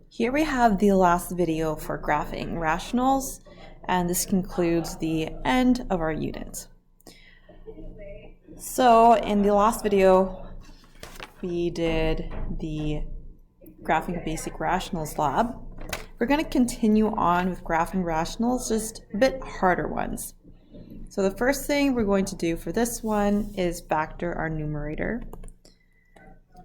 Here we have the last video for graphing rationals, and this concludes the end of our unit. So in the last video, we did the graphing basic rationals lab. We're going to continue on with graphing rationals, just a bit harder ones. So the first thing we're going to do for this one is factor our numerator,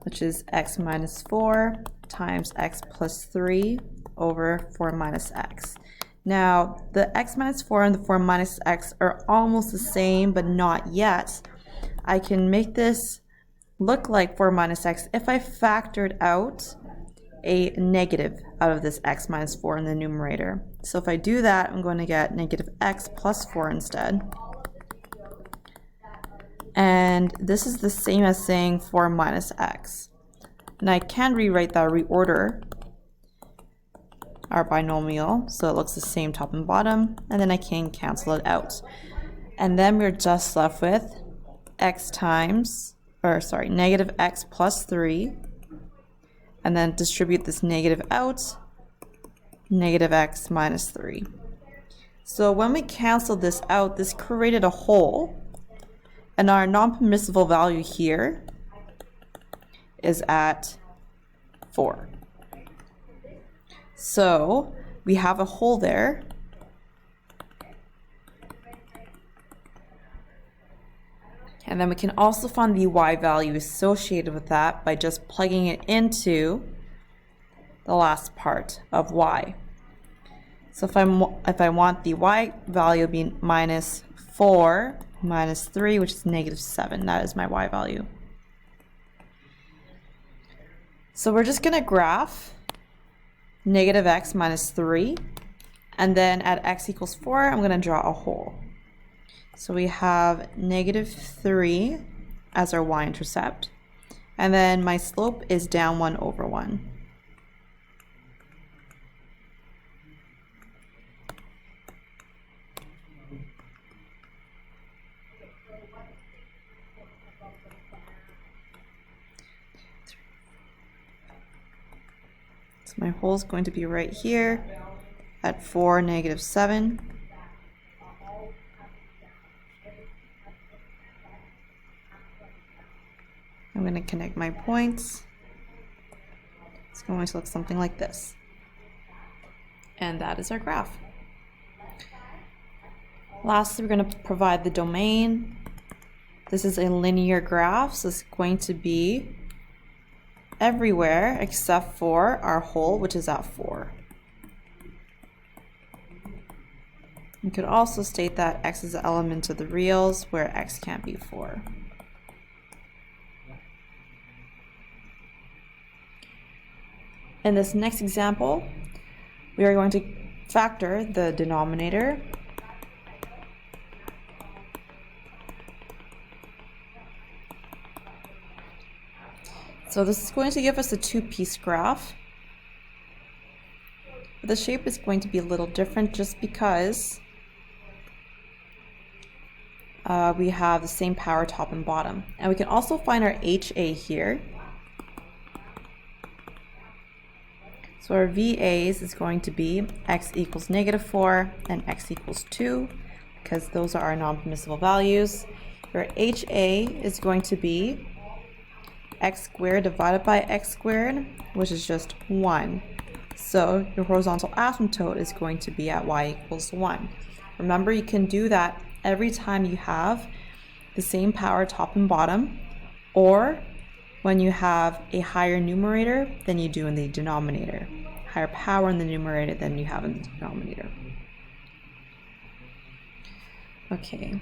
which is x minus 4 times x plus 3 over 4 minus x. Now, the x minus 4 and the 4 minus x are almost the same, but not yet. I can make this look like 4 minus x if I factored out a negative out of this x minus 4 in the numerator. So if I do that, I'm going to get negative x plus 4 instead. And this is the same as saying 4 minus x. And I can rewrite that, reorder our binomial so it looks the same top and bottom, and then I can cancel it out. And then we're just left with negative x plus 3, and then distribute this negative out, negative x minus 3. So when we canceled this out, this created a hole, and our non-permissible value here is at 4. So we have a hole there. And then we can also find the y value associated with that by just plugging it into the last part of y. So if I want the y value to be minus 4 minus 3, which is negative 7, that is my y value. So we're just going to graph negative x minus 3, and then at x equals 4, I'm going to draw a hole. So we have negative 3 as our y-intercept, and then my slope is down 1 over 1. So my hole is going to be right here at 4, negative 7. I'm going to connect my points. It's going to look something like this. And that is our graph. Lastly, we're going to provide the domain. This is a linear graph, so it's going to be everywhere except for our hole, which is at 4. You could also state that x is an element of the reals where x can't be 4. In this next example, we are going to factor the denominator. So this is going to give us a two-piece graph. The shape is going to be a little different just because we have the same power top and bottom. And we can also find our HA here. So our VAs is going to be x equals negative 4 and x equals 2, because those are our non-permissible values. Your HA is going to be x squared divided by x squared, which is just 1. So your horizontal asymptote is going to be at y equals 1. Remember, you can do that every time you have the same power top and bottom, or when you have a higher numerator than you do in the denominator. Higher power in the numerator than you have in the denominator. Okay,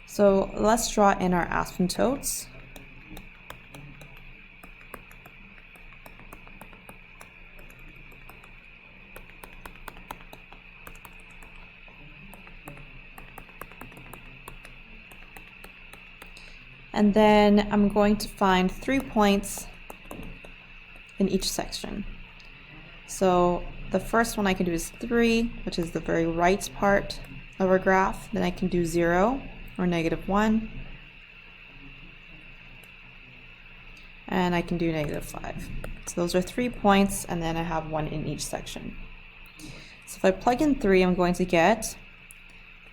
so let's draw in our asymptotes. And then I'm going to find 3 points in each section. So the first one I can do is 3, which is the very right part of our graph. Then I can do 0 or negative 1. and I can do -5. So those are 3 points, and then I have 1 in each section. So if I plug in 3, I'm going to get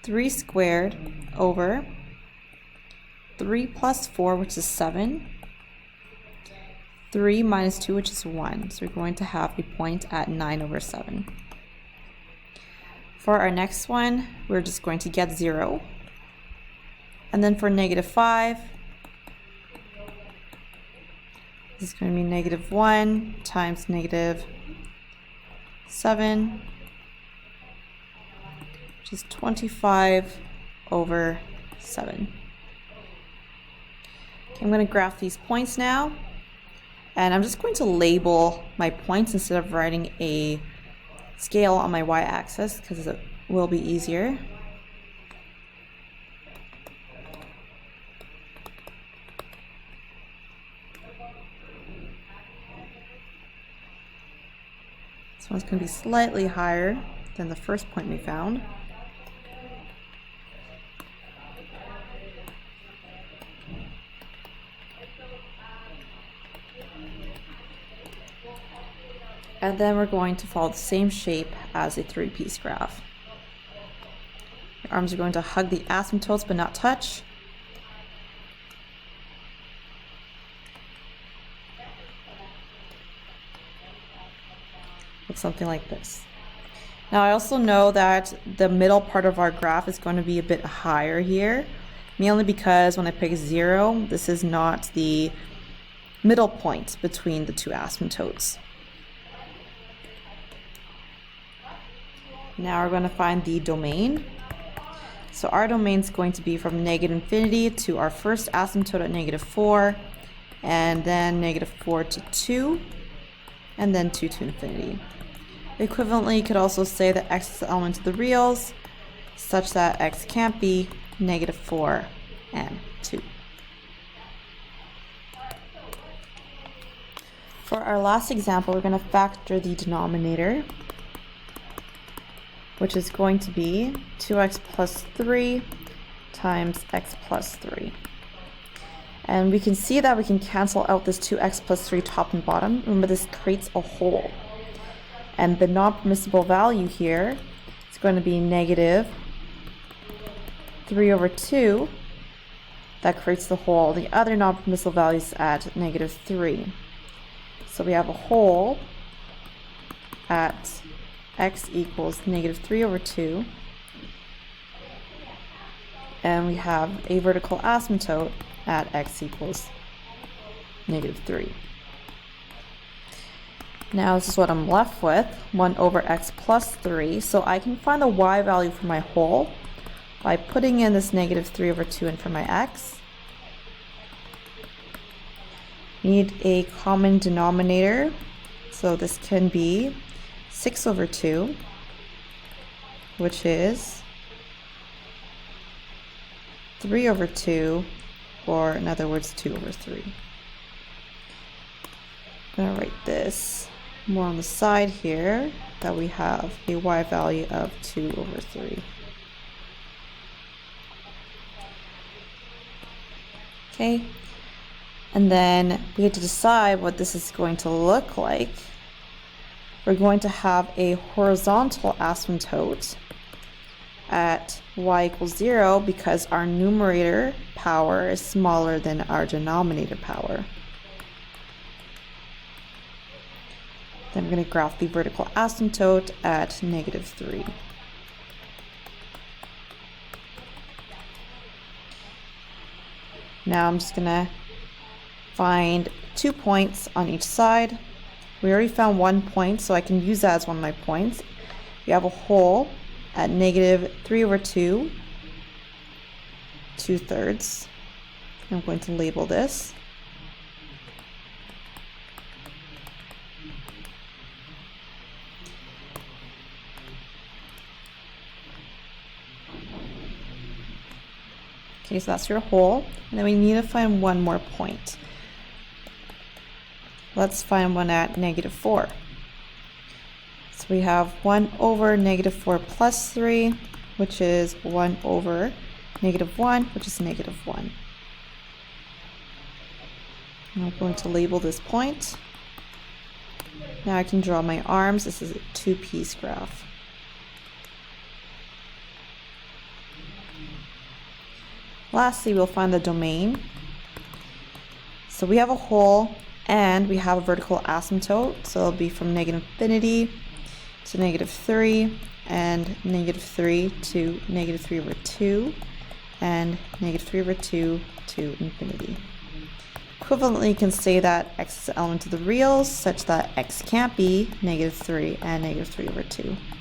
3 squared over 3 plus 4, which is 7, 3 minus 2, which is 1. So we're going to have a point at 9/7. For our next one, we're just going to get 0. And then for -5, this is going to be -1 times -7, which is 25/7. I'm going to graph these points now, and I'm just going to label my points instead of writing a scale on my y-axis because it will be easier. This one's going to be slightly higher than the first point we found. And then we're going to follow the same shape as a 3-piece graph. Your arms are going to hug the asymptotes but not touch. Looks something like this. Now I also know that the middle part of our graph is going to be a bit higher here, mainly because when I pick 0, this is not the middle point between the two asymptotes. Now we're going to find the domain. So our domain is going to be from -infinity to our first asymptote at -4, and then -4 to 2, and then 2 to infinity. Equivalently, you could also say that x is the element of the reals, such that x can't be -4 and 2. For our last example, we're going to factor the denominator, which is going to be 2x plus 3 times x plus 3. And we can see that we can cancel out this 2x plus 3 top and bottom. Remember, this creates a whole. And the non-permissible value here is going to be -3/2. That creates the whole. The other non-permissible value is at -3. So we have a whole at x equals -3/2, and we have a vertical asymptote at x equals -3. Now this is what I'm left with, 1/x plus 3, so I can find the y value for my whole by putting in this -3/2 in for my x. Need a common denominator, so this can be 6/2, which is 3/2, or in other words, 2/3. I'm going to write this more on the side here, that we have a y value of 2/3. Okay, and then we have to decide what this is going to look like. We're going to have a horizontal asymptote at y equals 0 because our numerator power is smaller than our denominator power. Then we're going to graph the vertical asymptote at -3. Now I'm just going to find 2 points on each side. We already found 1 point, so I can use that as one of my points. We have a whole at -3/2, 2/3. I'm going to label this. Okay, so that's your whole. And then we need to find one more point. Let's find one at -4. So we have 1/-4 plus 3, which is 1/-1, which is -1. I'm going to label this point. Now I can draw my arms. This is a two-piece graph. Lastly, we'll find the domain. So we have a hole and we have a vertical asymptote. So it'll be from -infinity to -3 and -3 to -3/2 and -3/2 to infinity. Equivalently, you can say that x is an element of the reals such that x can't be -3 and -3/2.